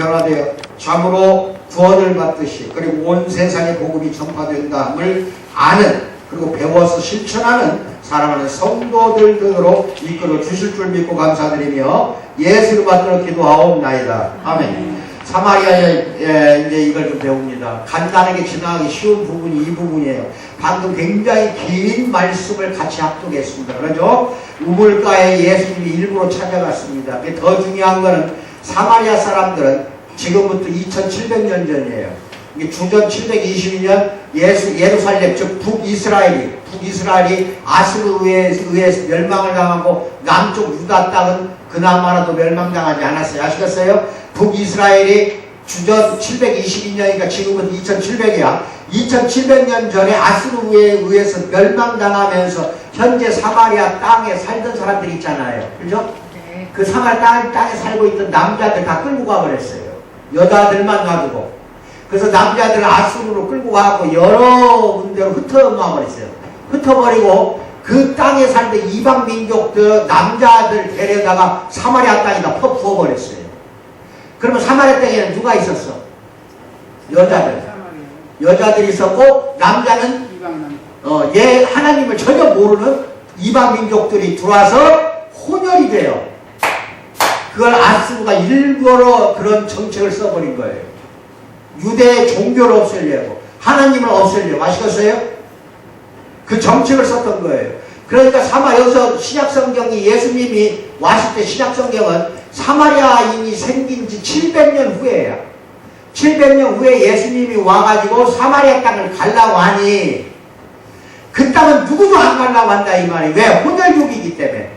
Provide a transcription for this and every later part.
변화되어 참으로 구원을 받듯이 그리고 온 세상에 복음이 전파된다함을 아는 그리고 배워서 실천하는 사랑하는 성도들 등으로 이끌어 주실 줄 믿고 감사드리며 예수를 받들어 기도하옵나이다. 아멘. 사마리아에 이제 이걸 좀 배웁니다. 간단하게 지나가기 쉬운 부분이 이 부분이에요. 방금 굉장히 긴 말씀을 같이 합독했습니다. 그렇죠? 우물가에 예수님이 일부러 찾아갔습니다. 더 중요한 거는 사마리아 사람들은 지금부터 2700년 전이에요. 주전 722년 예루살렘 즉 북이스라엘이 아수르에 의해서 멸망을 당하고 남쪽 유다 땅은 그나마라도 멸망당하지 않았어요. 아시겠어요? 북이스라엘이 주전 722년이니까 지금은 2700이야. 2700년 전에 아수르에 의해서 멸망당하면서 현재 사마리아 땅에 살던 사람들이 있잖아요. 그죠? 네. 그 사마리아 땅에 살고 있던 남자들 다 끌고 가버렸어요. 여자들만 놔두고. 그래서 남자들을 아수르로 끌고 가고 여러 군데로 흩어버렸어요. 흩어버리고 그 땅에 살던 이방 민족들 남자들 데려다가 사마리아 땅에다 부어버렸어요. 그러면 사마리아 땅에는 누가 있었어? 여자들이 있었고 남자는 하나님을 전혀 모르는 이방 민족들이 들어와서 혼혈이 돼요. 그걸 아수르가 일부러 그런 정책을 써버린 거예요. 유대의 종교를 없애려고 하나님을 없애려고. 아시겠어요? 그 정책을 썼던 거예요. 그러니까 여기서 신약성경이 예수님이 왔을 때 신약성경은 사마리아인이 생긴 지 700년 후에요. 700년 후에 예수님이 와가지고 사마리아 땅을 가려고 하니 그 땅은 누구도 안 가려고 한다 이 말이. 왜? 혼혈족이기 때문에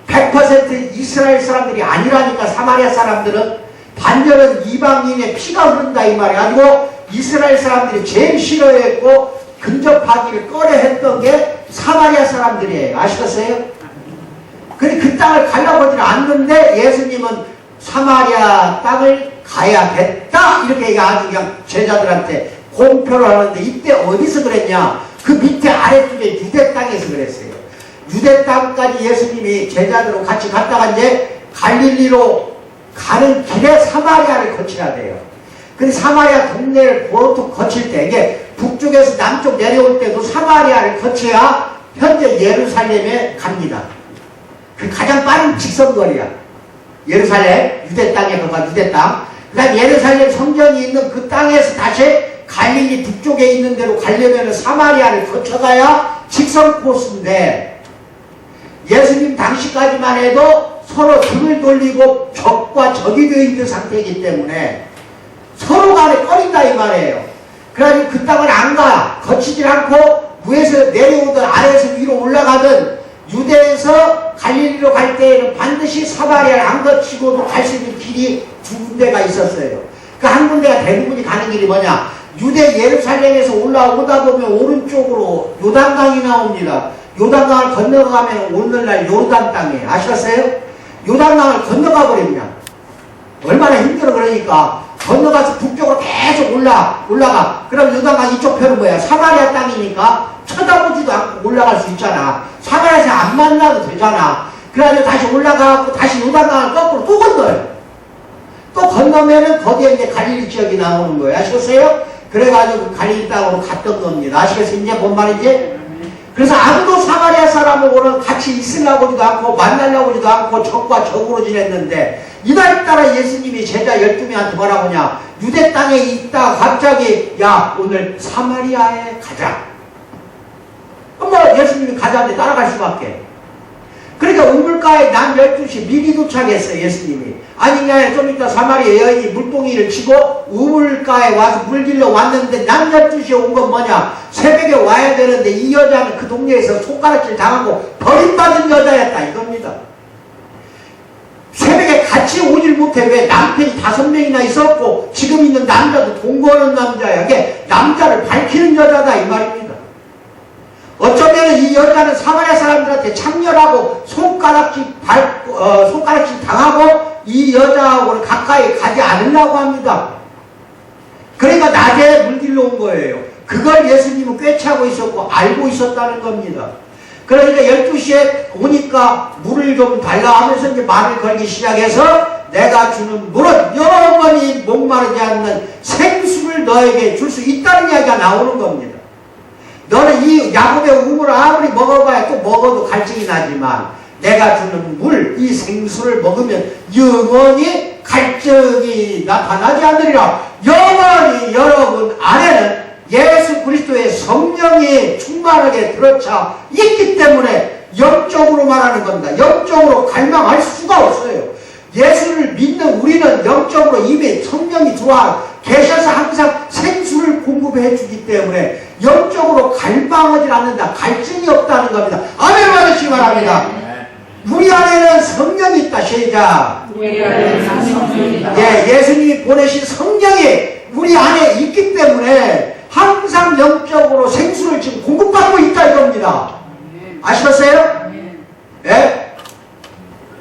100% 이스라엘 사람들이 아니라니까. 사마리아 사람들은 반절은 이방인의 피가 흐른다 이 말이. 가지고 이스라엘 사람들이 제일 싫어했고 근접하기를 꺼려했던 게 사마리아 사람들이에요. 아시겠어요? 근데 그 땅을 가려고 하지는 않는데 예수님은 사마리아 땅을 가야겠다 이렇게 아주 그냥 제자들한테 공표를 하는데 이때 어디서 그랬냐? 그 밑에 아래쪽에 유대 땅에서 그랬어요. 유대 땅까지 예수님이 제자들하고 같이 갔다가 이제 갈릴리로 가는 길에 사마리아를 거쳐야 돼요. 근데 사마리아 동네를 보통 거칠 때 이게 북쪽에서 남쪽 내려올 때도 사마리아를 거쳐야 현재 예루살렘에 갑니다. 그 가장 빠른 직선거리야. 예루살렘 유대 땅에 가가 유대 땅. 그다음 예루살렘 성전이 있는 그 땅에서 다시 갈릴리 북쪽에 있는 데로 가려면 사마리아를 거쳐가야 직선 코스인데 예수님 당시까지만 해도 서로 등을 돌리고 적과 적이 되어 있는 상태이기 때문에 서로 간에 꺼린다 이 말이에요. 그래가지고 그 땅을 안 가. 거치질 않고 위에서 내려오든 아래에서 위로 올라가든 유대에서 갈릴리로 갈 때에는 반드시 사마리아를 안 거치고도 갈 수 있는 길이 두 군데가 있었어요. 그 한 군데가 대부분이 가는 길이 뭐냐? 유대 예루살렘에서 올라오다 보면 오른쪽으로 요단강이 나옵니다. 요단강을 건너가면 오늘날 요르단 땅이에요. 아시겠어요? 요단강을 건너가 버리면 얼마나 힘들어. 그러니까 건너가서 북쪽으로 계속 올라가. 그럼 요단강 이쪽 편은 뭐야? 사마리아 땅이니까 쳐다보지도 않고 올라갈 수 있잖아. 사마리아에서 안 만나도 되잖아. 그래가지고 다시 올라가고 다시 요단강을 거꾸로 또 건너요. 또 건너면은 거기에 이제 갈릴리 지역이 나오는 거예요. 아시겠어요? 그래가지고 갈릴리 땅으로 갔던 겁니다. 아시겠어요? 이제 뭔 말인지? 그래서 아무도 사마리아 사람하고는 같이 있으려고 하지도 않고 만나려고 하지도 않고 적과 적으로 지냈는데 이날따라 예수님이 제자 12명한테 뭐라고 하냐? 유대 땅에 있다 갑자기 야 오늘 사마리아에 가자. 뭐 예수님이 가자는데 따라갈 수밖에. 그러니까 우물가에 난 12시 미리 도착했어요. 예수님이. 아니냐 좀 이따 사마리아 여인이 물동이를 치고 우물가에 와서 물길로 왔는데 난 12시에 온 건 뭐냐? 새벽에 와야 되는데 이 여자는 그 동네에서 손가락질 당하고 버림받은 여자였다 이겁니다. 새벽에 같이 오질 못해. 왜? 남편이 5명이나 있었고 지금 있는 남자도 동거하는 남자야. 이게 남자를 밝히는 여자다 이 말입니다. 어쩌면 이 여자는 사마리아 사람들한테 참여하고 손가락질 당하고 이 여자하고는 가까이 가지 않으려고 합니다. 그러니까 낮에 물길로 온 거예요. 그걸 예수님은 꿰차고 있었고 알고 있었다는 겁니다. 그러니까 12시에 오니까 물을 좀 달라 하면서 이제 말을 걸기 시작해서 내가 주는 물은 영원히 영원히 목마르지 않는 생수를 너에게 줄 수 있다는 이야기가 나오는 겁니다. 너는 이 야곱의 우물을 아무리 먹어봐야 또 먹어도 갈증이 나지만 내가 주는 물, 이 생수를 먹으면 영원히 갈증이 나타나지 않으리라. 영원히 여러분 안에는 예수 그리스도의 성령이 충만하게 들어차 있기 때문에 영적으로 말하는 겁니다. 영적으로 갈망할 수가 없어요. 예수를 믿는 우리는 영적으로 이미 성령이 들어와 계셔서 항상 생수를 공급해 주기 때문에 영적으로 갈망하지 않는다. 갈증이 없다는 겁니다. 아멘 받으시기 바랍니다. 우리 안에는 성령이 있다. 시작. 예, 예수님이 보내신 성령이 우리 안에 있기 때문에 항상 영적으로 생수를 지금 공급받고 있다 이겁니다. 아시겠어요? 예?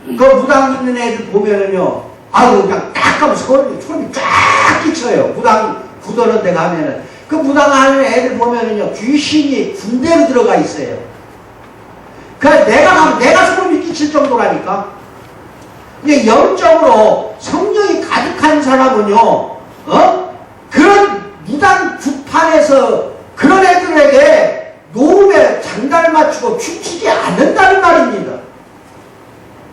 그 무당 있는 애들 보면은요, 아유, 그냥 딱 하면 소름이 쫙 끼쳐요. 무당 굳어는 데 가면은. 그 무당 하는 애들 보면은요, 귀신이 군대로 들어가 있어요. 그래서 내가 가면 내가 소름이 끼칠 정도라니까. 근데 영적으로 성령이 가득한 사람은요, 그런 무당 주판에서 그런 애들에게 노름에 장단을 맞추고 춤추지 않는다는 말입니다.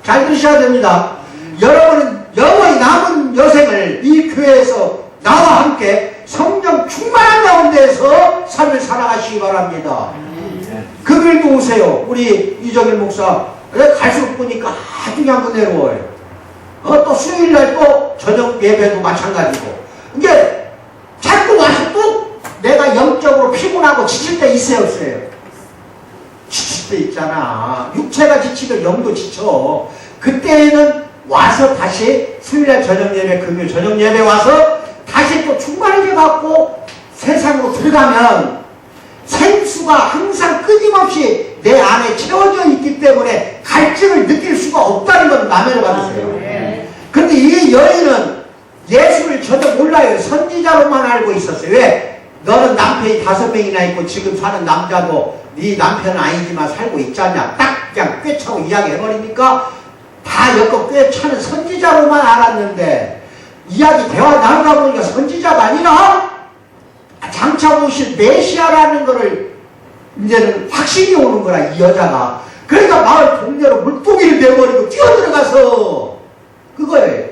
잘 들으셔야 됩니다. 여러분은 영원히 남은 여생을 이 교회에서 나와 함께 성령 충만한 가운데에서 삶을 살아가시기 바랍니다. 금일도 오세요. 우리 이정일 목사 갈수록 보니까 아주 그냥 은혜로워요. 또 수요일날 또 저녁 예배도 마찬가지고. 이게 자꾸 와서 또 내가 영적으로 피곤하고 지칠 때 있어요, 없어요? 지칠 때 있잖아. 육체가 지치면 영도 지쳐. 그때는 와서 다시 수요일날 저녁 예배, 금요일 저녁 예배 와서 다시 또 충만하게 갖고 세상으로 들어가면 생수가 항상 끊임없이 내 안에 채워져 있기 때문에 갈증을 느낄 수가 없다는 건 남해를 받으세요. 그런데 이 여인은 예수를 전혀 몰라요. 선지자로만 알고 있었어요. 왜? 너는 남편이 5명이나 있고 지금 사는 남자도 네 남편은 아니지만 살고 있지 않냐. 딱 그냥 꿰차고 이야기해버리니까 다 엮어 꿰차는 선지자로만 알았는데 이야기 대화 나누다 보니까 선지자가 아니라 장차 오실 메시아라는 거를 이제는 확신이 오는 거라, 이 여자가. 그러니까 마을 동네로 물동이를 내버리고 뛰어들어가서 그거예요.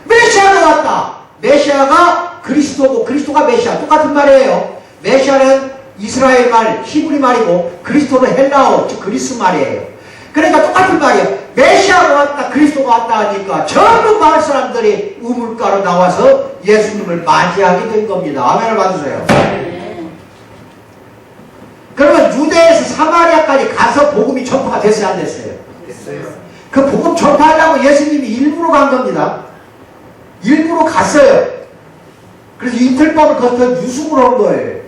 메시아가 왔다. 메시아가 그리스도고 그리스도가 메시아. 똑같은 말이에요. 메시아는 이스라엘 말, 히브리 말이고 그리스도는 헬라어, 즉 그리스 말이에요. 그러니까 똑같은 말이에요. 메시아가 왔다, 그리스도가 왔다 하니까 전부 마을 사람들이 우물가로 나와서 예수님을 맞이하게 된 겁니다. 아멘을 받으세요. 그러면 유대에서 사마리아까지 가서 복음이 전파가 됐어요, 안 됐어요? 됐어요. 그 복음 전파하려고 예수님이 일부러 간 겁니다. 일부러 갔어요. 그래서 이틀 밤을 거쳐 유숙을 한 거예요.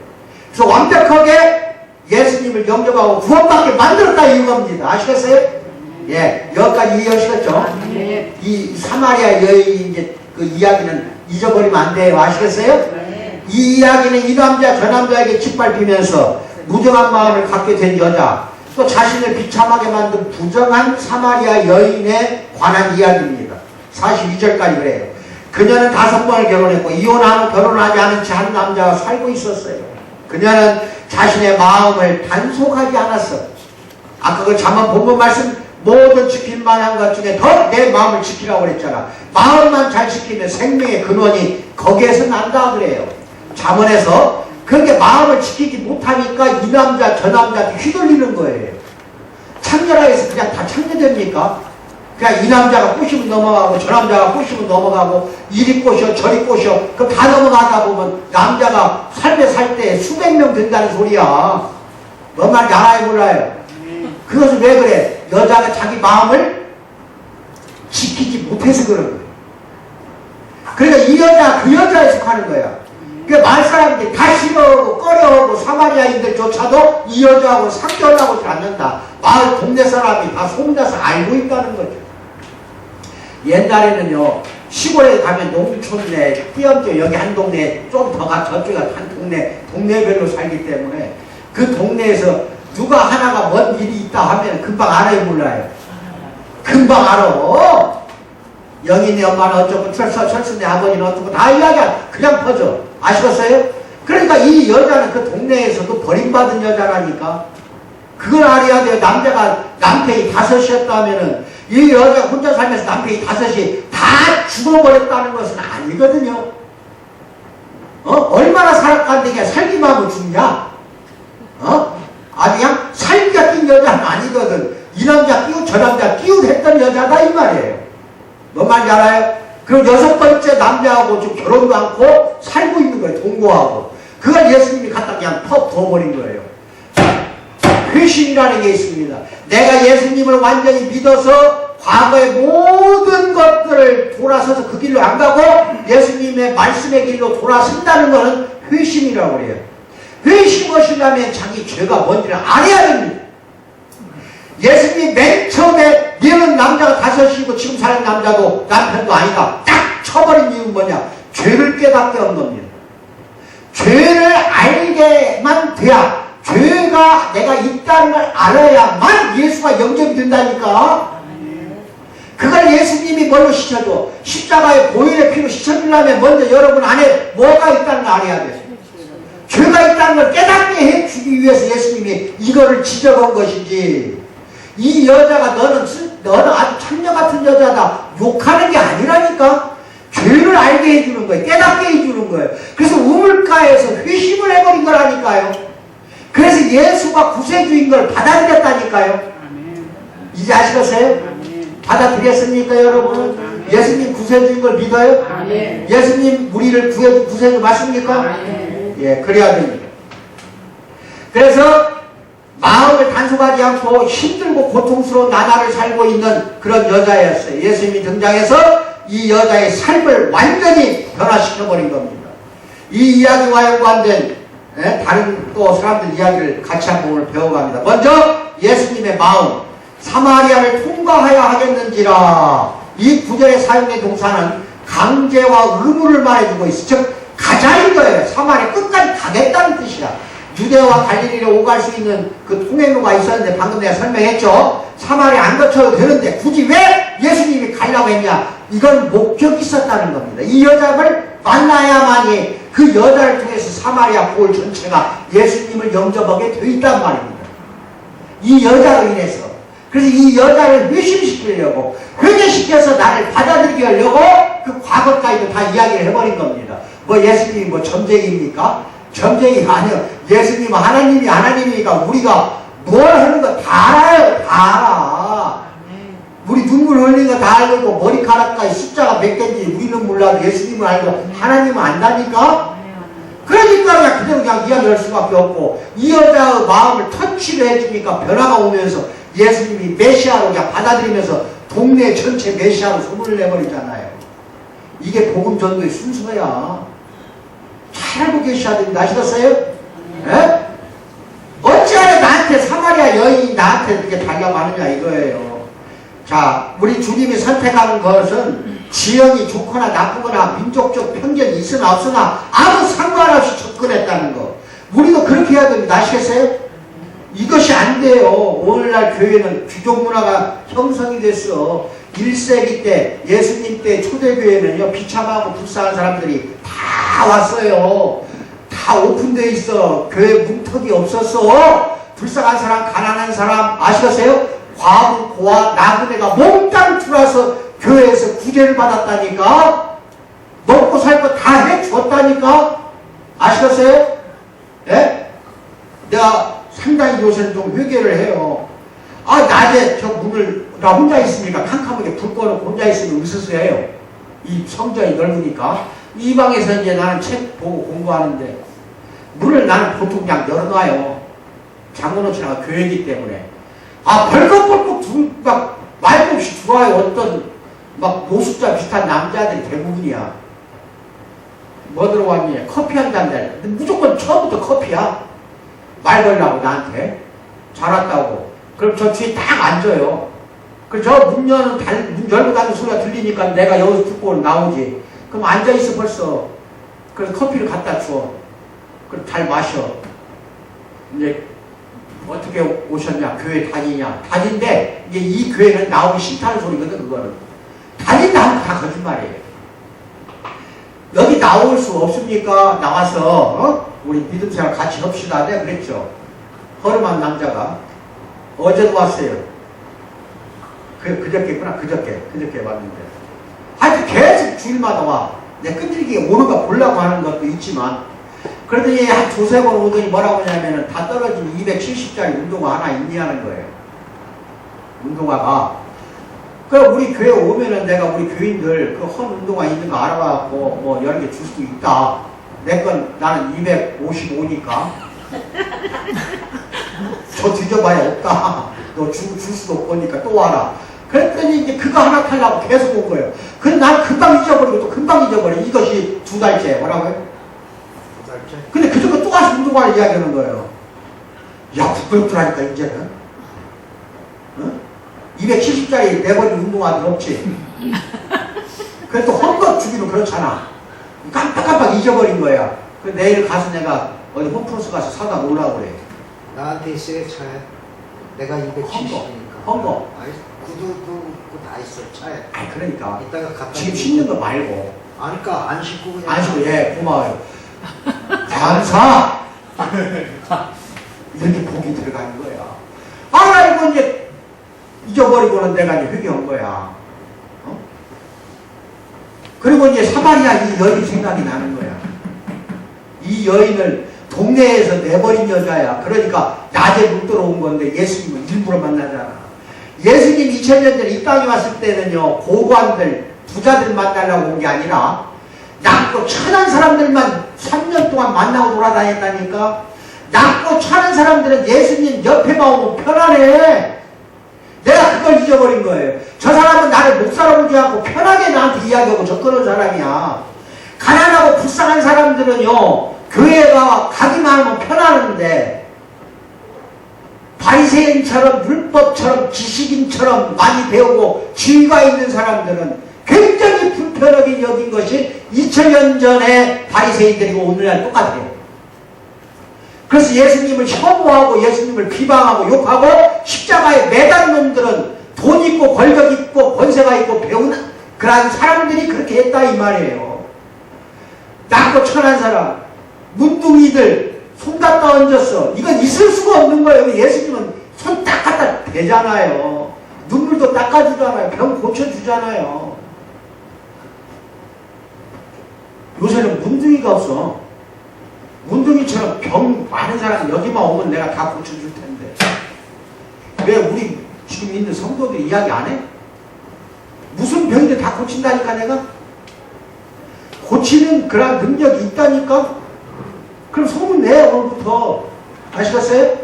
그래서 완벽하게 예수님을 영접하고 구원받게 만들었다 이겁니다. 아시겠어요? 예, 여기까지 이해하시겠죠? 이 사마리아 여인이 이제 그 이야기는 잊어버리면 안 돼요. 아시겠어요? 이 이야기는 이 남자 저 남자에게 짓밟히면서 무정한 마음을 갖게 된 여자, 또 자신을 비참하게 만든 부정한 사마리아 여인에 관한 이야기입니다. 42절까지 그래요. 그녀는 5번을 결혼했고 이혼하고 결혼하지 않은 채 한 남자와 살고 있었어요. 그녀는 자신의 마음을 단속하지 않았어. 아까 그 잠언 본문 말씀 모든 지킬 만한 것 중에 더 내 마음을 지키라고 그랬잖아. 마음만 잘 지키면 생명의 근원이 거기에서 난다 그래요. 잠언에서. 그렇게 마음을 지키지 못하니까 이 남자 저 남자한테 휘둘리는 거예요. 창녀라해서 그냥 다 창녀됩니까? 그냥 이 남자가 꼬시면 넘어가고 저 남자가 꼬시면 넘어가고 이리 꼬셔 저리 꼬셔 그럼 다 넘어가다 보면 남자가 삶에 살 때 수백 명 된다는 소리야. 뭔 말인지 알아요 몰라요? 그것은 왜 그래? 여자가 자기 마음을 지키지 못해서 그런 거예요. 그러니까 이 여자 그 여자에 속하는 거야. 그러니까 마을 사람들이 다 싫어하고 꺼려하고 사마리아인들조차도 이 여자하고 상견하고 않는다. 마을 동네 사람이 다 소문나서 알고 있다는 거죠. 옛날에는요 시골에 가면 농촌에 띄엄띄엄 여기 한 동네 좀 더 가 저쪽에 한 동네별로 살기 때문에 그 동네에서 누가 하나가 뭔 일이 있다 하면 금방 알아요 몰라요? 금방 알아. 영희네 엄마는 어쩌고 철수네 아버지는 어쩌고 다 이야기야. 그냥 퍼져. 아시겠어요? 그러니까 이 여자는 그 동네에서도 버림받은 여자라니까. 그걸 알아야 돼요. 남자가 남편이 5이었다면은 이 여자가 혼자 살면서 남편이 5이 다 죽어버렸다는 것은 아니거든요. 얼마나 살아간데 살기만 하면 죽냐? 아주 그냥 살기가 낀 여자는 아니거든. 이 남자 끼우 저 남자 끼우했던 여자다 이 말이에요. 뭔 말인지 알아요? 그럼 6번째 남자하고 좀 결혼도 않고 살고 있는 거예요. 동거하고. 그걸 예수님이 갖다 그냥 퍽 부어버린 거예요. 회심이라는 게 있습니다. 내가 예수님을 완전히 믿어서 과거의 모든 것들을 돌아서서 그 길로 안 가고 예수님의 말씀의 길로 돌아선다는 것은 회심이라고 그래요. 회심하시려면 자기 죄가 뭔지를 알아야 됩니다. 예수님이 맨 처음에 얘는 남자가 5이고 지금 사는 남자도 남편도 아니다. 딱 쳐버린 이유는 뭐냐? 죄를 깨닫게 한 겁니다. 죄를 알게만 돼야, 죄가 내가 있다는 걸 알아야만 예수가 영접이 된다니까. 그걸 예수님이 뭘로 시켜줘? 십자가의 보혈의 피로 시켜주려면 먼저 여러분 안에 뭐가 있다는 걸 알아야 돼요. 죄가 있다는 걸 깨닫게 해주기 위해서 예수님이 이거를 지적한 것이지, 이 여자가 너는 아주 천녀 같은 여자다 욕하는 게 아니라니까. 죄를 알게 해주는 거예요. 깨닫게 해주는 거예요. 그래서 우물가에서 회심을 해버린 거라니까요. 그래서 예수가 구세주인 걸 받아들였다니까요. 이제 아시겠어요? 받아들였습니까 여러분? 예수님 구세주인 걸 믿어요? 예수님 우리를 구세주 맞습니까? 예, 그래야 됩니다. 그래서 마음을 단속하지 않고 힘들고 고통스러운 나날을 살고 있는 그런 여자였어요. 예수님이 등장해서 이 여자의 삶을 완전히 변화시켜버린 겁니다. 이 이야기와 연관된 다른 또 사람들 이야기를 같이 한번 오늘 배워갑니다. 먼저 예수님의 마음, 사마리아를 통과하여 하겠는지라. 이 구절에 사용된 동사는 강제와 의무를 말해주고 있어. 즉 가자인 거예요. 사마리아 끝까지 가겠다는 뜻이야. 유대와 갈릴리로 오갈 수 있는 그 통행로가 있었는데 방금 내가 설명했죠. 사마리아 안 거쳐도 되는데 굳이 왜 예수님이 가려고 했냐? 이건 목적이 있었다는 겁니다. 이 여자를 만나야만이 그 여자를 통해서 사마리아 고을 전체가 예수님을 영접하게 되어 있단 말입니다. 이 여자로 인해서. 그래서 이 여자를 회심시키려고, 회개시켜서 나를 받아들이게 하려고 그 과거까지도 다 이야기를 해버린 겁니다. 뭐 예수님이 뭐 점쟁이입니까? 점쟁이가 아니요. 예수님은 하나님이니까 우리가 뭘 하는 거 다 알아요. 다 알아. 우리 눈물 흘리는 거 다 알고 머리카락까지 숫자가 몇 개인지 우리는 몰라도 예수님은 알고 하나님은 안다니까? 그러니까 그냥 그대로 그냥 이야기할 수밖에 없고, 이 여자의 마음을 터치를 해주니까 변화가 오면서 예수님이 메시아로 그냥 받아들이면서 동네 전체 메시아로 소문을 내버리잖아요. 이게 복음 전도의 순서야. 잘 알고 계셔야 됩니다. 아시겠어요? 예? 어찌하여 나한테 사마리아 여인이 나한테 그렇게 달려가느냐 이거예요. 자, 우리 주님이 선택하는 것은 지형이 좋거나 나쁘거나 민족적 편견이 있으나 없으나 아무 상관없이 접근했다는 거. 우리도 그렇게 해야 됩니다. 아시겠어요? 이것이 안 돼요. 오늘날 교회는 귀족 문화가 형성이 됐어. 1세기 때, 예수님 때 초대교회는요, 비참하고 불쌍한 사람들이 다 왔어요. 다 오픈되어 있어. 교회 문턱이 없었어. 불쌍한 사람, 가난한 사람, 아시겠어요? 과부, 고아, 나그네가 몽땅 들어와서 교회에서 구제를 받았다니까? 먹고 살 거 다 해줬다니까? 아시겠어요? 예? 내가 상당히 요새는 좀 회개를 해요. 아, 낮에 저 문을, 나 혼자 있으니까 캄캄하게 불 꺼놓고 혼자 있으면 으스스해요. 이 성전이 넓으니까. 이 방에서 이제 나는 책 보고 공부하는데, 문을 나는 보통 그냥 열어놔요. 잠궈놓지나 교회이기 때문에. 아, 벌컥벌컥 막 말도 없이 들어와요. 어떤 막 노숙자 비슷한 남자들이 대부분이야. 뭐 들어왔니? 커피 한 잔 내. 무조건 처음부터 커피야. 말 걸라고 나한테. 잘 왔다고. 그럼 저 뒤에 딱 앉아요. 그래서 저 문 열고 닫는 소리가 들리니까 내가 여기서 듣고 나오지. 그럼 앉아있어 벌써. 그래서 커피를 갖다 줘. 그럼 잘 마셔. 이제 어떻게 오셨냐? 교회 다니냐? 다닌데 이제 이 교회는 나오기 싫다는 소리거든. 그거는. 다닐 아니, 난 다 거짓말이에요. 여기 나올 수 없습니까? 나와서, 우리 믿음 생활 같이 합시다. 내가 그랬죠. 허름한 남자가. 어제도 왔어요. 그저께구나. 그저께 왔는데. 하여튼 계속 주일마다 와. 내 끈질기게 오는 거 보려고 하는 것도 있지만, 그러더니 한 두세 번 오더니 뭐라고 하냐면은 다 떨어진 270짜리 운동화 하나 있냐는 거예요. 운동화가. 그럼 우리 교회 오면은 내가 우리 교인들 그 헌 운동화 있는 거 알아봐갖고 뭐 여러 개 줄 수도 있다. 내 건 나는 255니까. 저 뒤져봐야 없다. 너 줄 수도 없으니까 또 와라. 그랬더니 이제 그거 하나 타려고 계속 온 거예요. 근데 난 금방 잊어버리고 또 금방 잊어버려. 이것이 2달째. 뭐라고요? 2달째? 근데 그저께 또 와서 운동화를 이야기하는 거예요. 야, 부끄럽더라니까, 이제는. 응? 270짜리 내버린 운동화들 없지. 그래도 헛것 주기는 그렇잖아. 깜빡깜빡 잊어버린 거야. 그 내일 가서 내가 어디 홈플러스 가서 사다 놓으려고 그래. 나한테 있어요, 차에. 내가 270이니까. 헌거. 구두 다 있어, 차에. 아니, 그러니까. 이따가 갖다 지금 신는 거 말고. 아니까 안 신고 그냥. 안 신고, 예, 고마워요. 감사! 이렇게 복이 들어가는 거야. 아, 이거 이제 잊어버리고는 내가 이제 회개한 거야. 어? 그리고 이제 사마리아 이 여인 생각이 나는 거야. 이 여인을 동네에서 내버린 여자야. 그러니까 낮에 못 들어온 건데 예수님을 일부러 만나잖아. 예수님 2000년 전에 이 땅에 왔을 때는요, 고관들, 부자들 만나려고 온 게 아니라 낮고 천한 사람들만 3년 동안 만나고 돌아다녔다니까. 낮고 천한 사람들은 예수님 옆에만 오면 편안해. 내가 그걸 잊어버린 거예요. 저 사람은 나를 목사로 보지 않고 편하게 나한테 이야기하고 접근하는 사람이야. 가난하고 불쌍한 사람들은요, 교회가 가기만 하면 편하는데, 바리새인처럼 율법처럼 지식인처럼 많이 배우고 지위가 있는 사람들은 굉장히 불편하게 여긴 것이 2000년 전에 바리새인들이고 오늘날 똑같아요. 그래서 예수님을 혐오하고 예수님을 비방하고 욕하고 십자가에 매단 놈들은 돈 있고 권력 있고 권세가 있고 배우는 그런 사람들이 그렇게 했다 이 말이에요. 낮고 천한 사람, 문둥이들 손 갖다 얹었어. 이건 있을 수가 없는 거예요. 예수님은 손 딱 갖다 대잖아요. 눈물도 닦아주잖아요. 병 고쳐주잖아요. 요새는 문둥이가 없어. 문둥이처럼 병 많은 사람 여기만 오면 내가 다 고쳐줄 텐데. 왜 우리 지금 있는 성도들이 이야기 안 해? 무슨 병인데 다 고친다니까 내가? 고치는 그런 능력이 있다니까? 그럼 소문 내 오늘부터. 아시겠어요?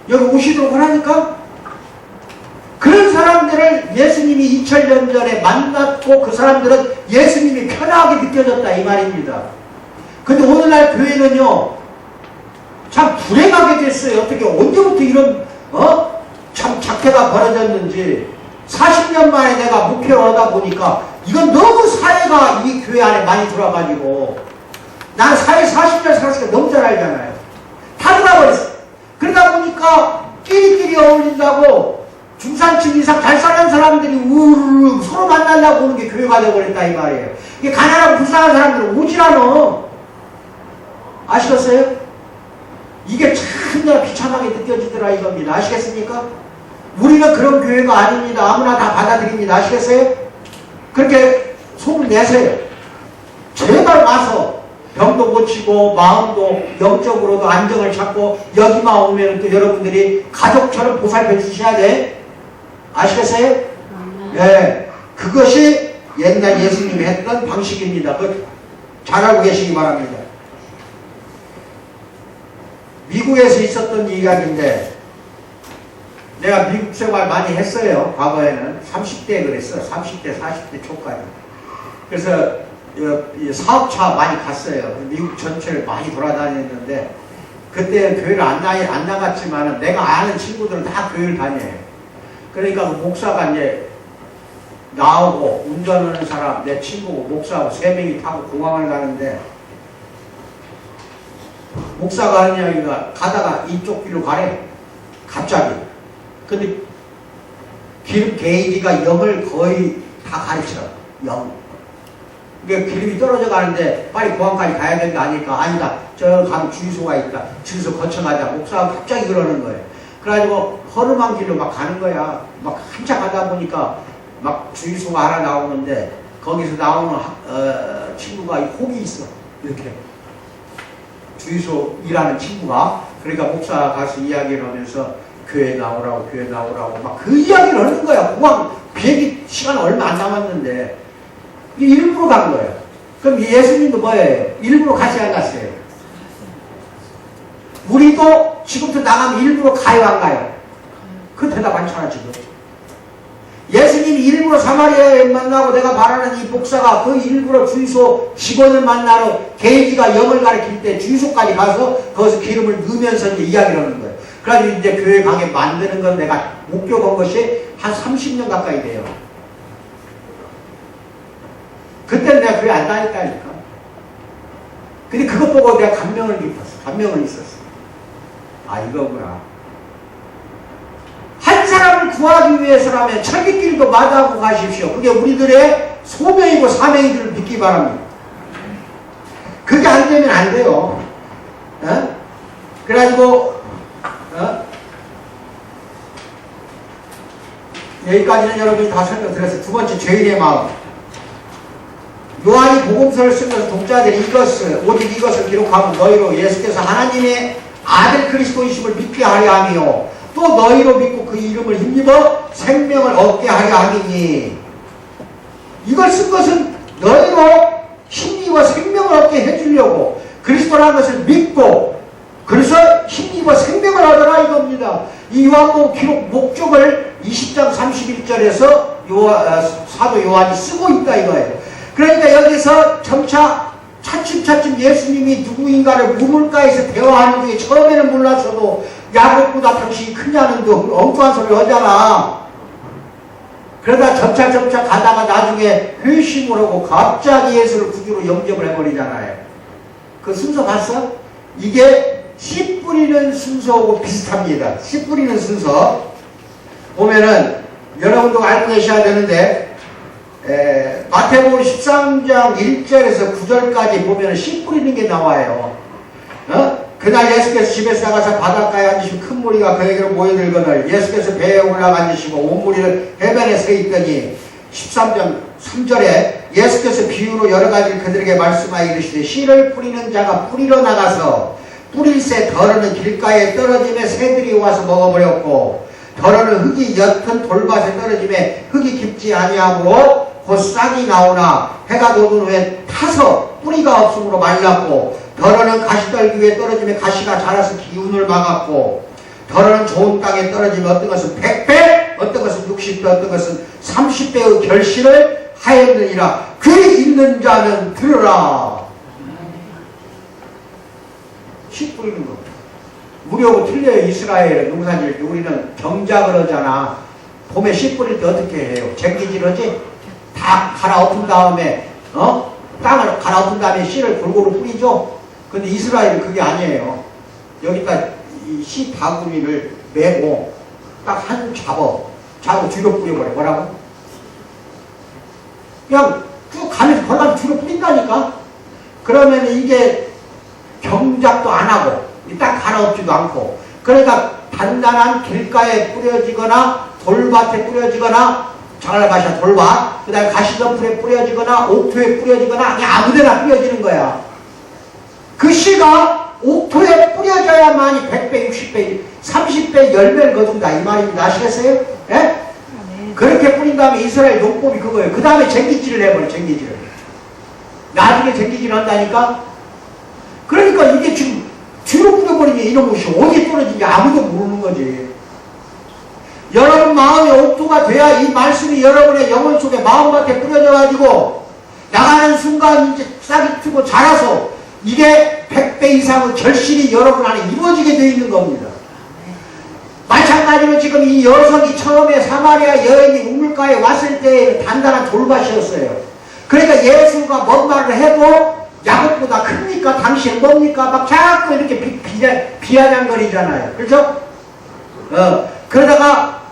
여기 오시도록 하라니까? 그런 사람들을 예수님이 2000년 전에 만났고 그 사람들은 예수님이 편하게 느껴졌다 이 말입니다. 근데 오늘날 교회는요, 참 불행하게 됐어요. 어떻게 언제부터 이런 참 작태가 벌어졌는지. 40년 만에 내가 목회를 하다 보니까 이건 너무 사회가 이 교회 안에 많이 들어와가지고, 난 사회 40년 살았으니까 너무 잘 알잖아요. 다 들어와버렸어. 그러다 보니까 끼리끼리 어울린다고 중산층 이상 잘 사는 사람들이 우르르 서로 만나려고 오는 게 교회가 되어버렸다 이 말이에요. 이게 가난하고 불쌍한 사람들은 오질 않아. 아시겠어요? 이게 참 내가 비참하게 느껴지더라 이겁니다. 아시겠습니까? 우리는 그런 교회가 아닙니다. 아무나 다 받아들입니다. 아시겠어요? 그렇게 소문 내세요. 제발 와서 병도 고치고 마음도 영적으로도 안정을 찾고 여기만 오면 또 여러분들이 가족처럼 보살펴 주셔야 돼. 아시겠어요? 네. 그것이 옛날 예수님이 했던 방식입니다. 잘 알고 계시기 바랍니다. 미국에서 있었던 이야기인데, 내가 미국 생활 많이 했어요. 과거에는 30대에 그랬어. 30대, 40대 초까지. 그래서 사업차 많이 갔어요. 미국 전체를 많이 돌아다녔는데, 그때 교회를 안 나갔지만 내가 아는 친구들은 다 교회를 다녀요. 그러니까 그 목사가 이제 나오고 운전하는 사람, 내 친구고 목사하고 3명이 타고 공항을 가는데, 목사가 하는 이야기가 가다가 이쪽 길로 가래. 갑자기. 근데 기름 게이지가 0을 거의 다 가르쳐. 영. 그러니까 기름이 떨어져 가는데 빨리 공항까지 가야 되는 거 아닐까? 아니다. 저 가면 주유소가 있다. 주유소 거쳐가자. 목사가 갑자기 그러는 거예요. 그래가지고 허름한 길로 막 가는 거야. 막 한참 가다 보니까 막 주유소가 하나 나오는데 거기서 나오는 친구가 혹이 있어. 이렇게. 주유소 일하는 친구가. 그러니까 목사가 가서 이야기를 하면서 교회 나오라고 막 그 이야기를 하는 거야. 공항 비행기 시간 얼마 안 남았는데 일부러 간 거예요. 그럼 예수님도 뭐예요? 일부러 같이 안 갔어요. 우리도 지금부터 나가면 일부러 가요 안 가요? 그 대답 많잖아 지금. 예수님이 일부러 사마리아에 만나고 내가 말하는 이 목사가 그 일부러 주유소 직원을 만나러 계기가 영을 가르칠 때 주유소까지 가서 거기서 기름을 넣으면서 이제 이야기를 하는 거예요. 그래가지고 이제 교회 가게 만드는 건 내가 목격한 것이 한 30년 가까이 돼요. 그때는 내가 교회 안 다녔다니까. 근데 그것 보고 내가 감명을 깊었어. 감명을 있었어. 아, 이거구나. 한 사람을 구하기 위해서라면 천리길도 마다하고 가십시오. 그게 우리들의 소명이고 사명인 줄 믿기 바랍니다. 그게 안 되면 안 돼요. 어? 그래가지고 여기까지는 여러분이 다 설명드렸어요. 두 번째, 죄인의 마음. 요한이 복음서를 쓰면서 독자들이 오직 이것을 기록하면 너희로 예수께서 하나님의 아들 그리스도이심을 믿게 하려 하며 또 너희로 믿고 그 이름을 힘입어 생명을 얻게 하려 함이니. 이걸 쓴 것은 너희로 힘입어 생명을 얻게 해주려고 그리스도라는 것을 믿고 그래서 힘입어 생명을 얻어라 이겁니다. 이 요한복음 기록 목적을 20장 31절에서 사도 요한이 쓰고 있다 이거예요. 그러니까 여기서 점차 차츰 예수님이 누구인가를 우물가에서 대화하는 중에 처음에는 몰랐어도 야곱보다 당신이 크냐는 그 엉뚱한 소리를 하잖아. 그러다 점차 가다가 나중에 회심을 하고 갑자기 예수를 구주로 영접을 해버리잖아요. 그 순서 봤어? 이게 씨 뿌리는 순서하고 비슷합니다. 씨 뿌리는 순서 보면은 여러분도 알고 계셔야 되는데 마태복음 13장 1절에서 9절까지 보면 씨 뿌리는 게 나와요. 그날 예수께서 집에서 나가서 바닷가에 앉으시고 큰 무리가 그에게로 모여들거늘 예수께서 배에 올라가 앉으시고 온 무리를 해변에 서 있더니 13장 3절에 예수께서 비유로 여러 가지를 그들에게 말씀하여 이르시되 씨를 뿌리는 자가 뿌리러 나가서 뿌릴새 덜어는 길가에 떨어짐에 새들이 와서 먹어버렸고 덜어는 흙이 옅은 돌밭에 떨어짐에 흙이 깊지 아니하므로 곧 싹이 나오나 해가 돋은 후에 타서 뿌리가 없으므로 말랐고 덜어는 가시떨기 위에 떨어짐에 가시가 자라서 기운을 막았고 덜어는 좋은 땅에 떨어지면 어떤 것은 100배 어떤 것은 60배 어떤 것은 30배의 결실을 하였느니라. 귀 있는 자는 들으라. 씨 뿌리는 거. 우리하고 틀려요. 이스라엘 농사질 때 우리는 경작을 하잖아. 봄에 씨 뿌릴 때 어떻게 해요? 쟁기질 하지? 다 갈아엎은 다음에 땅을 갈아엎은 다음에 씨를 골고루 뿌리죠. 근데 이스라엘은 그게 아니에요. 여기다 이 씨 바구니를 메고 딱 한 잡고 뒤로 뿌려버려. 뭐라고? 그냥 쭉 가면서 걸어가면 뒤로 뿌린다니까. 그러면 이게 경작도 안 하고 딱 갈아엎지도 않고 그러니까 단단한 길가에 뿌려지거나 돌밭에 뿌려지거나 장알가시아 돌밭 그 다음에 가시덤불에 뿌려지거나 옥토에 뿌려지거나 그냥 아무데나 뿌려지는 거야. 그 씨가 옥토에 뿌려져야만이 100배, 60배, 30배 열매를 거둔다 이 말입니다. 아시겠어요? 예? 그렇게 뿌린 다음에 이스라엘 농법이 그거예요. 그 다음에 쟁기질을 해버려. 쟁기질을 나중에 쟁기질 한다니까. 그러니까 이게 지금 뒤로 뿌려버리면 이런 것이 어디에 떨어진지 아무도 모르는 거지. 여러분 마음의 옥토가 돼야 이 말씀이 여러분의 영혼 속에 마음밭에 뿌려져가지고 나가는 순간 이제 싹이 트고 자라서 이게 100배 이상의 결실이 여러분 안에 이루어지게 되어 있는 겁니다. 마찬가지로 지금 이 여성이 처음에 사마리아 여인이 우물가에 왔을 때 단단한 돌밭이었어요. 그러니까 예수가 뭔 말을 해도 야곱보다 큽니까? 당신은 뭡니까? 막 자꾸 이렇게 비아냥거리잖아요. 그렇죠? 그러다가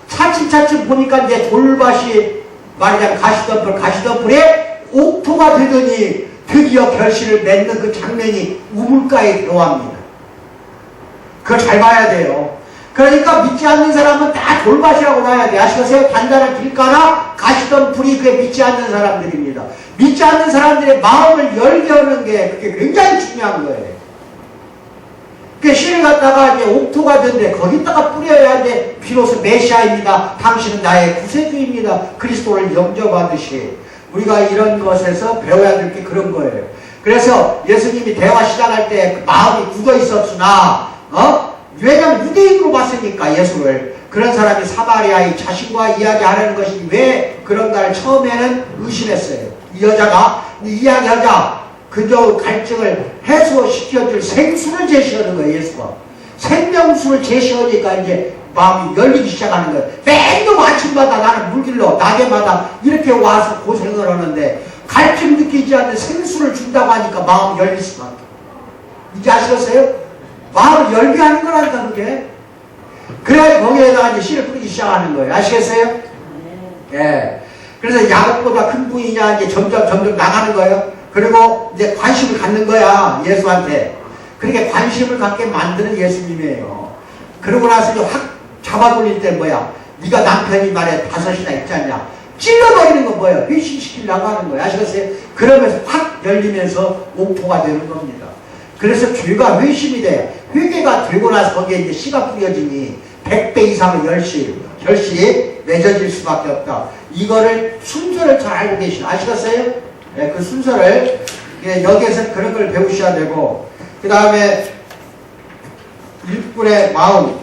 차츰 보니까 이제 돌밭이 말하자면 가시덤불에 옥토가 되더니 드디어 결실을 맺는 그 장면이 우물가에 대화합니다. 그걸 잘 봐야 돼요. 그러니까 믿지 않는 사람은 다 돌밭이라고 봐야 돼. 아시겠어요? 단단한 길가나 가시덤불이 그게 믿지 않는 사람들입니다. 믿지 않는 사람들의 마음을 열게 하는 게 그게 굉장히 중요한 거예요. 그 씨를 갖다가 이제 옥토가 된데 거기다가 뿌려야 돼. 비로소 메시아입니다. 당신은 나의 구세주입니다. 그리스도를 영접하듯이 우리가 이런 것에서 배워야 될 게 그런 거예요. 그래서 예수님이 대화 시작할 때 마음이 굳어 있었으나 왜냐하면 유대인으로 봤으니까 예수를 그런 사람이 사마리아의 자신과 이야기하려는 것이 왜 그런가를 처음에는 의심했어요. 이 여자가 이야기하자 그저 갈증을 해소시켜줄 생수를 제시하는 거예요. 예수가 생명수를 제시하니까 이제 마음이 열리기 시작하는 거예요. 맨날 아침마다 나는 물길로 낮에마다 이렇게 와서 고생을 하는데 갈증 느끼지 않는 생수를 준다고 하니까 마음이 열릴 수밖에. 이제 아시겠어요? 마음을 열게 하는 거라니까 그게. 그래야 거기에다가 이제 씨를 뿌리기 시작하는 거예요. 아시겠어요? 예. 그래서 야곱보다 큰 부이냐 이제 점점 나가는 거예요. 그리고 이제 관심을 갖는 거야 예수한테. 그렇게 관심을 갖게 만드는 예수님이에요. 그러고 나서 이제 확 잡아돌릴 때 뭐야? 네가 남편이 말에 5이나 있지 않냐? 찔러버리는 건 뭐예요? 회심시키려고 하는 거예요. 아시겠어요? 그러면서 확 열리면서 옥토가 되는 겁니다. 그래서 죄가 회심이 돼. 회개가 되고 나서 거기에 이제 씨가 뿌려지니 100배 이상의 결실이 맺어질 수밖에 없다. 이거를 순서를 잘 알고 계시나 아시겠어요? 네, 그 순서를 여기에서 그런 걸 배우셔야 되고 그 다음에 일꾼의 마음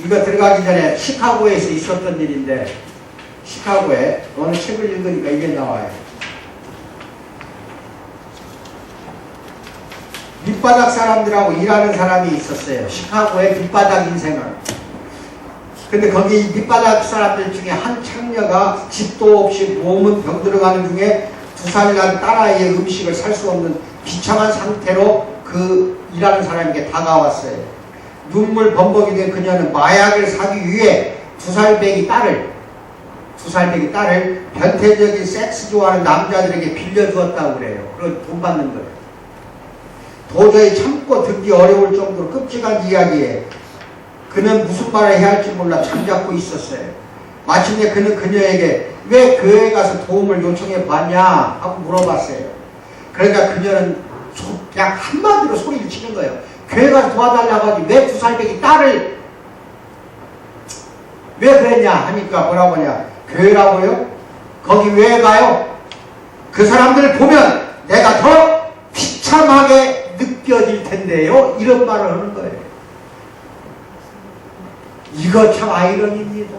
이거 들어가기 전에 시카고에서 있었던 일인데 시카고에 어느 책을 읽으니까 이게 나와요. 밑바닥 사람들하고 일하는 사람이 있었어요. 시카고의 밑바닥 인생을. 근데 거기 밑바닥 사람들 중에 한 창녀가 집도 없이 몸은 병들어가는 중에 2살 난 딸아이의 음식을 살 수 없는 비참한 상태로 그 일하는 사람에게 다가왔어요. 눈물 범벅이 된 그녀는 마약을 사기 위해 2살배기 딸을 변태적인 섹스 좋아하는 남자들에게 빌려주었다고 그래요. 그리고 돈 받는 거예요. 도저히 참고 듣기 어려울 정도로 끔찍한 이야기에 그는 무슨 말을 해야 할지 몰라 잠잡고 있었어요. 마침내 그는 그녀에게 왜 교회에 가서 도움을 요청해 봤냐 하고 물어봤어요. 그러니까 그녀는 그냥 한마디로 소리를 치는 거예요. 교회 가서 도와달라고 하지 왜 2살배기 딸을 왜 그랬냐 하니까 뭐라고 하냐. 교회라고요? 거기 왜 가요? 그 사람들을 보면 내가 더 비참하게 느껴질 텐데요. 이런 말을 하는 거예요. 이거 참 아이러니입니다.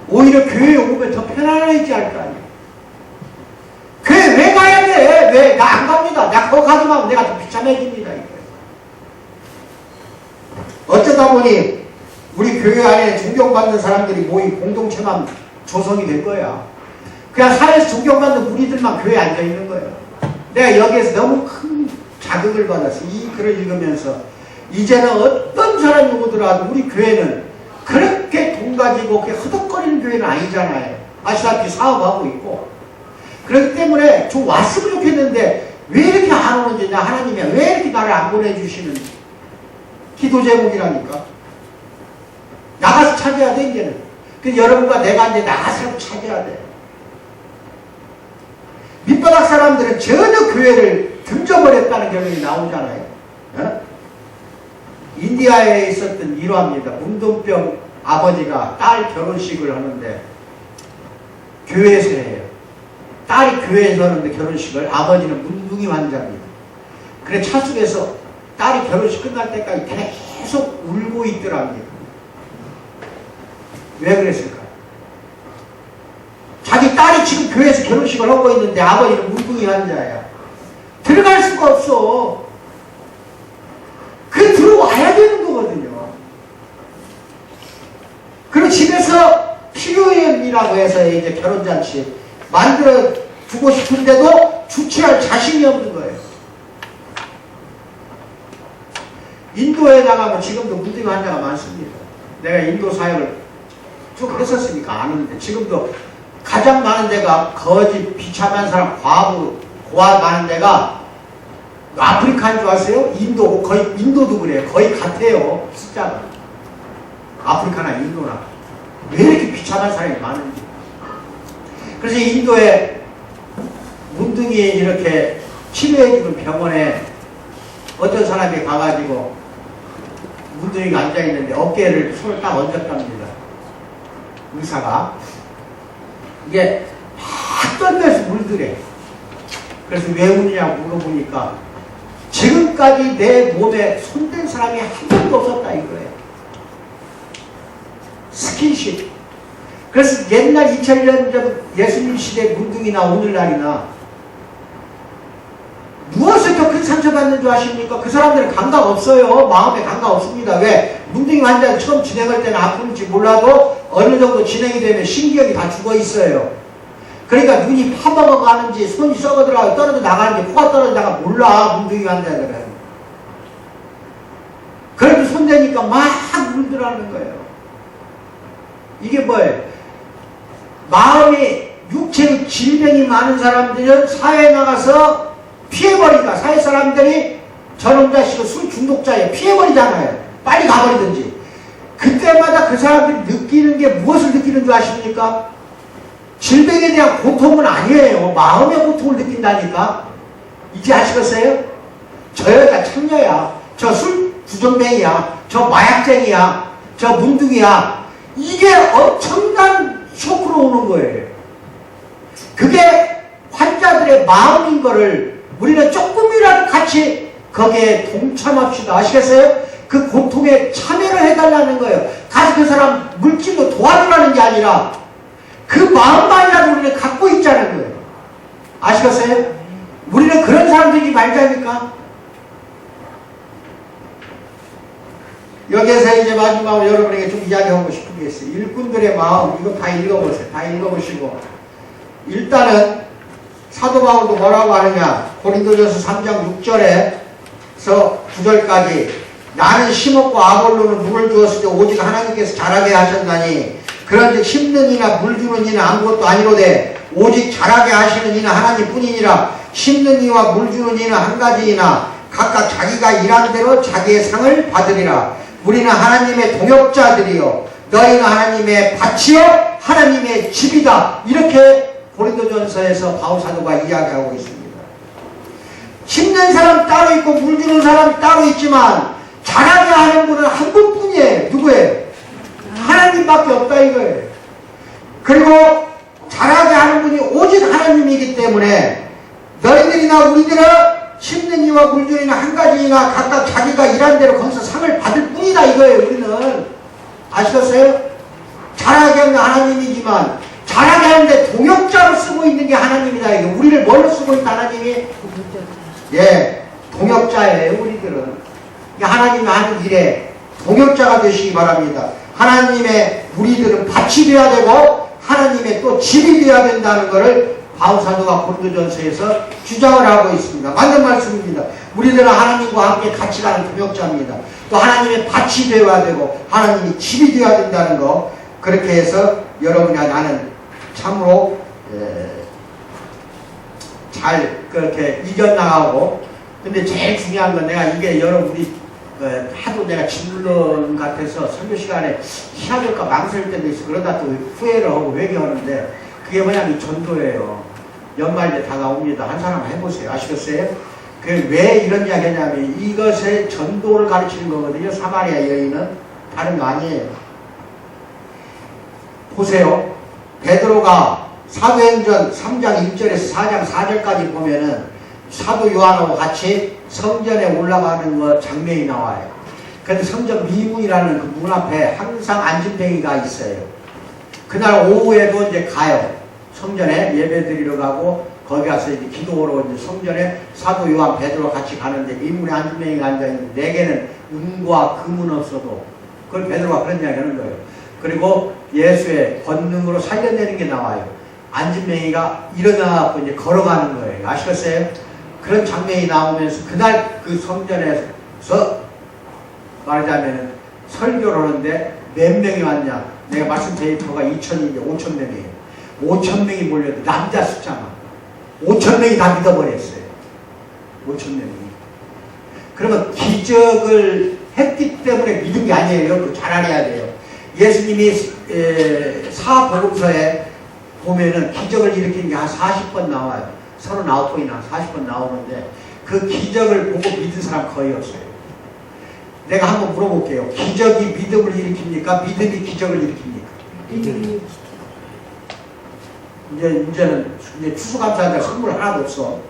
오히려 교회에 오면 더 편안하지 않을 거 아니에요. 교회 왜 가야 돼? 왜? 나 안 갑니다. 나 거기 가지 마면 내가 더 비참해집니다. 이거예요. 어쩌다 보니 우리 교회 안에 존경받는 사람들이 모인 공동체만 조성이 된 거야. 그냥 사회에서 존경받는 우리들만 교회에 앉아있는 거예요. 내가 여기에서 너무 큰 자극을 받았어. 이 글을 읽으면서 이제는 어떤 사람이 오더라도 우리 교회는 그렇게 돈 가지고 그렇게 허덕거리는 교회는 아니잖아요. 아시다시피 사업하고 있고. 그렇기 때문에 좀 왔으면 좋겠는데 왜 이렇게 안 오는지 나 하나님이 왜 이렇게 나를 안 보내주시는지 기도 제목이라니까. 나가서 찾아야 돼 이제는. 그 여러분과 내가 이제 나가서 찾아야 돼. 밑바닥 사람들은 전혀 교회를 던져버렸다는 결론이 나오잖아요. 어? 인디아에 있었던 일화입니다. 문둥병 아버지가 딸 결혼식을 하는데 교회에서 해요. 딸이 교회에서 하는데 결혼식을 아버지는 문둥이 환자입니다. 그래 차숙에서 딸이 결혼식 끝날 때까지 계속 울고 있더랍니다. 왜 그랬을까? 자기 딸이 지금 교회에서 결혼식을 하고 있는데 아버지는 문둥이 환자야. 들어갈 수가 없어. 그 들어와야 되는 거거든요. 그리고 집에서 필요행이라고 해서 이제 결혼잔치 만들어 주고 싶은데도 주최할 자신이 없는 거예요. 인도에 나가면 지금도 문둥이 환자가 많습니다. 내가 인도 사역을 쭉 했었으니까 아는데 지금도 가장 많은 데가 거짓, 비참한 사람, 과부, 고아 많은 데가 아프리카인 줄 아세요? 인도, 거의 인도도 그래요. 거의 같아요. 숫자가. 아프리카나 인도나. 왜 이렇게 비참한 사람이 많은지. 그래서 인도에 문둥이 이렇게 치료해주는 병원에 어떤 사람이 가가지고 문둥이가 앉아있는데 어깨를 손을 딱 얹었답니다. 의사가. 이게 막 떨면서 물들여. 그래서 왜 우느냐고 물어보니까 지금까지 내 몸에 손댄 사람이 한 번도 없었다 이거예요. 스킨십. 그래서 옛날 2000년 전 예수님 시대 문둥이나 오늘날이나 무엇을 더 큰 상처받는 줄 아십니까? 그 사람들은 감각 없어요. 마음에 감각 없습니다. 왜? 문둥이 환자는 처음 진행할 때는 아픈지 몰라도 어느 정도 진행이 되면 신기억이 다 죽어 있어요. 그러니까 눈이 파먹어 가는지 손이 썩어들어가고 떨어져 나가는지 코가 떨어지다가 몰라. 문둥이 환자들은. 그래도 손대니까 막 물들어가는 거예요. 이게 뭐예요? 마음이 육체의 질병이 많은 사람들은 사회에 나가서 피해버리니까 사회 사람들이 저놈 자식은 술 중독자예요. 피해버리잖아요. 빨리 가버리든지. 그때마다 그 사람들이 느끼는 게 무엇을 느끼는 줄 아십니까? 질병에 대한 고통은 아니에요. 마음의 고통을 느낀다니까. 이제 아시겠어요? 저 여자 창녀야. 저 술 부정뱅이야. 저 마약쟁이야. 저 문둥이야. 이게 엄청난 쇼크로 오는 거예요. 그게 환자들의 마음인 거를 우리는 조금이라도 같이 거기에 동참합시다. 아시겠어요? 그 고통에 참여를 해달라는 거예요. 가서 그 사람 물질로 도와주라는 게 아니라 그 마음만이라도 우리는 갖고 있자는 거예요. 아시겠어요? 우리는 그런 사람들이 말자니까. 여기에서 이제 마지막으로 여러분에게 좀 이야기하고 싶은 게 있어요. 일꾼들의 마음, 이거 다 읽어보세요. 다 읽어보시고. 일단은 사도 바울도 뭐라고 하느냐. 고린도전서 3장 6절에서 9절까지 나는 심었고 아볼로는 물을 주었을 때 오직 하나님께서 자라게 하셨나니 그런즉 심는 이나 물 주는 이는 아무것도 아니로되 오직 자라게 하시는 이는 하나님 뿐이니라. 심는 이와 물 주는 이는 한 가지이나 각각 자기가 일한 대로 자기의 상을 받으리라. 우리는 하나님의 동역자들이요 너희는 하나님의 밭이요 하나님의 집이다. 이렇게 고린도전서에서 바울 사도가 이야기하고 있습니다. 심는 사람 따로 있고 물 주는 사람 따로 있지만 자라게 하는 분은 한 분뿐이에요. 누구예요? 하나님밖에 없다 이거예요. 그리고 자라게 하는 분이 오직 하나님이기 때문에 너희들이나 우리들은 심는 이와 물 주는 이는 한 가지이나 각각 자기가 일한 대로 거기서 상을 받을 뿐이다 이거예요. 우리는. 아시겠어요? 자라게 하는 하나님이지만 자라게 하는데 동역자로 쓰고 있는 게 하나님이다. 이게 우리를 뭘로 쓰고 있다 하나님이? 예, 동역자예요. 우리들은. 하나님이 하는 일에 동역자가 되시기 바랍니다. 하나님의 우리들은 밭이 되어야 되고 하나님의 또 집이 되어야 된다는 것을 바울 사도가 고린도전서에서 주장을 하고 있습니다. 맞는 말씀입니다. 우리들은 하나님과 함께 같이 가는 동역자입니다. 또 하나님의 밭이 되어야 되고 하나님이 집이 되어야 된다는 거. 그렇게 해서 여러분이나 나는 참으로 잘 그렇게 이겨나가고. 근데 제일 중요한 건 내가 이게 여러분이 하도 내가 진론 같아서 설교 시간에 해야 될까 망설일 때도 있어. 그러다 또 후회를 하고 회개하는데 그게 뭐냐면 전도예요. 연말에 다가옵니다. 한 사람 해보세요. 아시겠어요? 그 왜 이런 이야기 하냐면 이것의 전도를 가르치는 거거든요. 사마리아 여인은 다른 거 아니에요. 보세요. 베드로가 사도행전 3장 1절에서 4장 4절까지 보면은 사도 요한하고 같이 성전에 올라가는 거 장면이 나와요. 그런데 성전 미문이라는 그 문 앞에 항상 안진뱅이가 있어요. 그날 오후에도 이제 가요. 성전에 예배 드리러 가고 거기 가서 이제 기도하러 이제 성전에 사도 요한 베드로 같이 가는데 미문에 안진뱅이가 앉아있는데 내게는 은과 금은 없어도 그걸 베드로가 그런 이야기 하는 거예요. 그리고 예수의 권능으로 살려내는 게 나와요. 안진뱅이가 일어나고 이제 걸어가는 거예요. 아시겠어요? 그런 장면이 나오면서 그날 그 성전에서 말하자면 설교를 하는데 몇 명이 왔냐? 내가 말씀 데이터가 2,000인데 5,000명이에요. 5,000명이 몰려도 남자 숫자만 5,000명이 다 믿어버렸어요. 5,000명이. 그러면 기적을 했기 때문에 믿은 게 아니에요. 그거 잘 알아야 돼요. 예수님이 사복음서에 보면은 기적을 일으킨 게 한 40번 나와요. 39번이나 40번 나오는데 그 기적을 보고 믿은 사람 거의 없어요. 내가 한번 물어볼게요. 기적이 믿음을 일으킵니까? 믿음이 기적을 일으킵니까? 이제는 추수감사한다 선물 하나도 없어.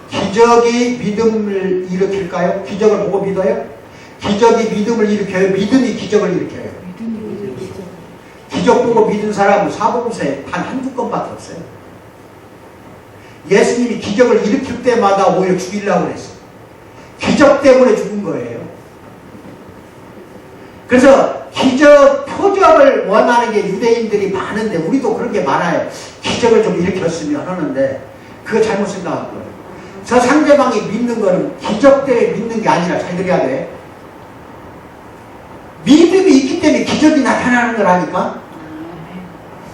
기적이 믿음을 일으킬까요? 기적을 보고 믿어요? 기적이 믿음을 일으켜요? 믿음이 기적을 일으켜요? 기적 보고 믿은 사람은 사복음서에 단 한두 건밖에 없어요. 예수님이 기적을 일으킬 때마다 오히려 죽이려고 했어요. 기적 때문에 죽은 거예요. 그래서 기적 표적을 원하는 게 유대인들이 많은데 우리도 그런 게 많아요. 기적을 좀 일으켰으면 하는데 그거 잘못 생각한 거예요. 저 상대방이 믿는 거는 기적 때문에 믿는 게 아니라 잘 들어야 돼. 믿음이 있기 때문에 기적이 나타나는 거라니까.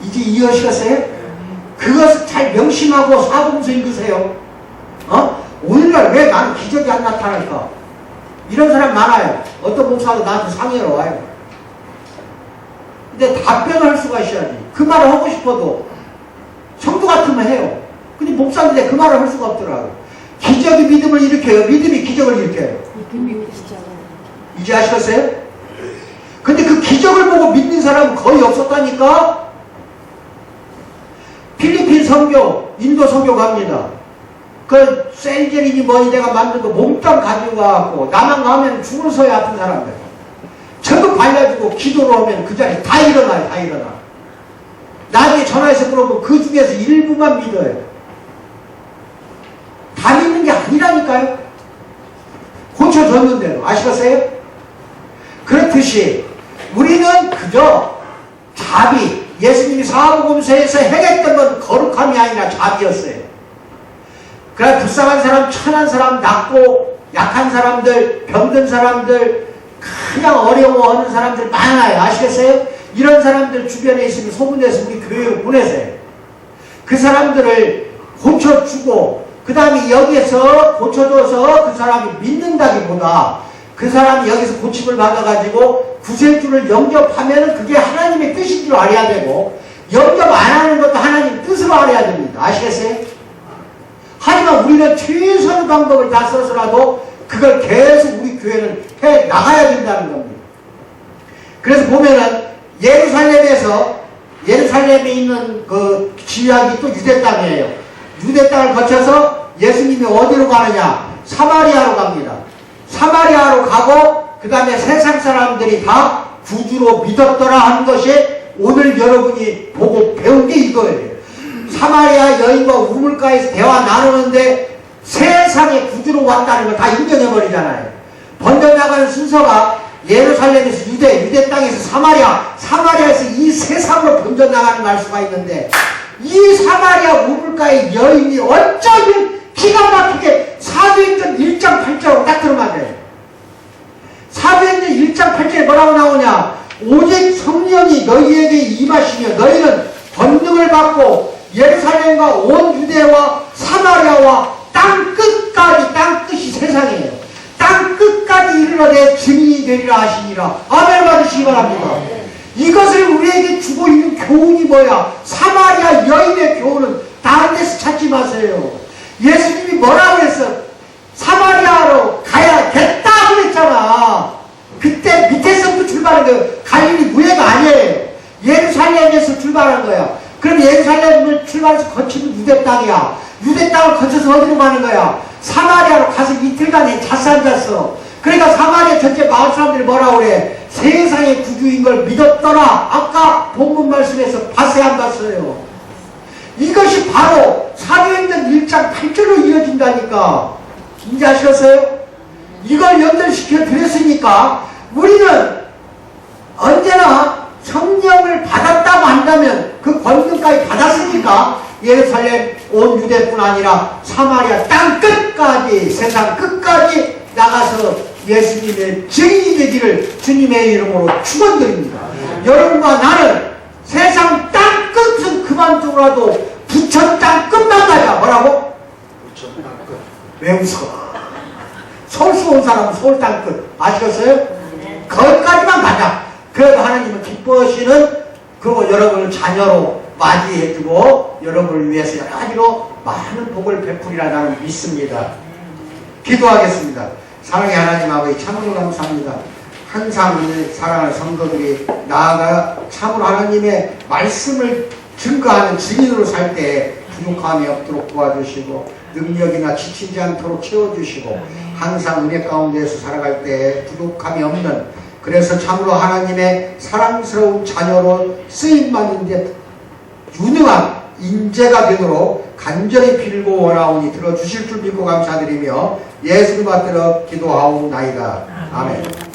이제 이해하시겠어요? 그것을 잘 명심하고 사복음서 읽으세요. 오늘날 왜 나는 기적이 안 나타날까? 이런 사람 많아요. 어떤 목사도 나한테 상의하러 와요. 근데 답변을 할 수가 있어야지. 그 말을 하고 싶어도 성도 같으면 해요. 근데 목사인데 그 말을 할 수가 없더라고. 기적이 믿음을 일으켜요? 믿음이 기적을 일으켜요? 이제 아시겠어요? 근데 그 기적을 보고 믿는 사람은 거의 없었다니까? 필리핀 선교, 인도 선교 갑니다. 그 셀제린이 뭐니 내가 만든 거 몽땅 가지고 가갖고 나만 가면 죽어서야 아픈 사람들 전부 발라주고 기도를 하면 그 자리에 다 일어나요. 다 일어나. 나중에 전화해서 물어보면 그 중에서 일부만 믿어요. 다 믿는 게 아니라니까요. 고쳐졌는데도. 아시겠어요? 그렇듯이 우리는 그저 자비, 예수님이 사복음서에서 행했던 건 거룩함이 아니라 자비였어요. 그러나 불쌍한 사람, 천한 사람, 낮고 약한 사람들, 병든 사람들, 그냥 어려워하는 사람들 많아요. 아시겠어요? 이런 사람들 주변에 있으면 소문내서 우리 교회로 보내세요. 그 사람들을 고쳐주고 그 다음에 여기에서 고쳐줘서 그 사람이 믿는다기보다 그 사람이 여기서 고침을 받아가지고 구세주를 영접하면 그게 하나님의 뜻인 줄 알아야 되고 영접 안 하는 것도 하나님 뜻으로 알아야 됩니다. 아시겠어요? 하지만 우리는 최선의 방법을 다 써서라도 그걸 계속 우리 교회는 해 나가야 된다는 겁니다. 그래서 보면은 예루살렘에 있는 그 지역이 또 유대 땅이에요. 유대 땅을 거쳐서 예수님이 어디로 가느냐? 사마리아로 갑니다. 사마리아로 가고 그 다음에 세상 사람들이 다 구주로 믿었더라 하는 것이 오늘 여러분이 보고 배운 게 이거예요. 사마리아 여인과 우물가에서 대화 나누는데 세상에 구주로 왔다는 걸 다 인정해버리잖아요. 번져나가는 순서가 예루살렘에서 유대 땅에서 사마리아에서 이 세상으로 번져나가는 걸 알 수가 있는데 이 사마리아 우물가의 여인이 어쩌면 기가 막히게 사도행전 1장 8절로 딱 들어가야 돼요. 사도행전 1장 8절에 뭐라고 나오냐? 오직 성령이 너희에게 임하시며 너희는 권능을 받고 예루살렘과 온 유대와 사마리아와 땅 끝이 세상이에요. 땅 끝까지 이르러내 증인이 되리라 하시니라. 아멘 받으시기 바랍니다. 이것을 우리에게 주고 있는 교훈이 뭐야? 사마리아 여인의 교훈은 다른 데서 찾지 마세요. 예수님이 뭐라고 했어? 사마리아로 가야겠다 그랬잖아. 그때 밑에서부터 출발한 거예요. 갈릴리 무예가 아니에요. 예루살렘에서 출발한 거야. 그럼 예루살렘을 출발해서 거치면 유대 땅이야. 유대 땅을 거쳐서 어디로 가는 거야? 사마리아로 가서 이틀간 잤어 잤어. 그러니까 사마리아 전체 마을 사람들이 뭐라고 그래? 세상의 구주인 걸 믿었더라. 아까 본문 말씀에서 봤어요 안 봤어요? 이것이 바로 사도행전 1장 8절로 이어진다니까. 이제 아시겠어요? 이걸 연결시켜 드렸으니까 우리는 언제나 성령을 받았다고 한다면 그 권능까지 받았으니까 예루살렘 온 유대뿐 아니라 사마리아 땅 끝까지 세상 끝까지 나가서 예수님의 증인이 되기를 주님의 이름으로 축원드립니다. 여러분과 나는 세상 땅끝은 그만두고라도 부천 땅끝만 가자. 뭐라고? 부천 땅끝. 왜 웃어? 서울서 온 사람은 서울 땅끝 아시겠어요? 거기까지만 가자. 그래도 하나님은 기뻐하시는 그리고 여러분을 자녀로 맞이해주고 여러분을 위해서 여러 가지로 많은 복을 베풀이라 나는 믿습니다. 기도하겠습니다. 사랑의 하나님 아버지 참으로 감사합니다. 항상 우리 사랑하는 성도들이 나아가 참으로 하나님의 말씀을 증거하는 증인으로 살 때 부족함이 없도록 도와주시고 능력이나 지치지 않도록 채워주시고 항상 은혜 가운데에서 살아갈 때 부족함이 없는 그래서 참으로 하나님의 사랑스러운 자녀로 쓰임받는 데 유능한 인재가 되도록 간절히 빌고 원하오니 들어주실 줄 믿고 감사드리며 예수를 받들어 기도하옵나이다. 아멘.